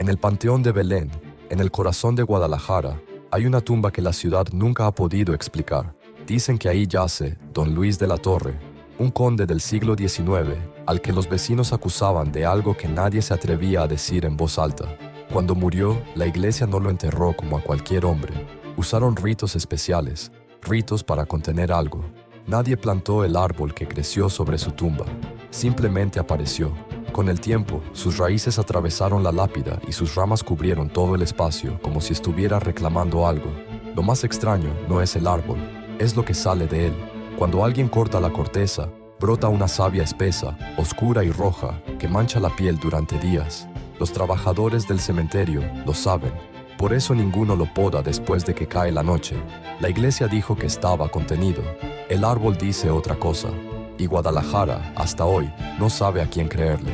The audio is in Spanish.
En el Panteón de Belén, en el corazón de Guadalajara, hay una tumba que la ciudad nunca ha podido explicar. Dicen que ahí yace don Luis de la Torre, un conde del siglo XIX, al que los vecinos acusaban de algo que nadie se atrevía a decir en voz alta. Cuando murió, la iglesia no lo enterró como a cualquier hombre. Usaron ritos especiales, ritos para contener algo. Nadie plantó el árbol que creció sobre su tumba. Simplemente apareció. Con el tiempo, sus raíces atravesaron la lápida y sus ramas cubrieron todo el espacio como si estuviera reclamando algo. Lo más extraño no es el árbol, es lo que sale de él. Cuando alguien corta la corteza, brota una savia espesa, oscura y roja, que mancha la piel durante días. Los trabajadores del cementerio lo saben. Por eso ninguno lo poda después de que cae la noche. La iglesia dijo que estaba contenido. El árbol dice otra cosa. Y Guadalajara, hasta hoy, no sabe a quién creerle.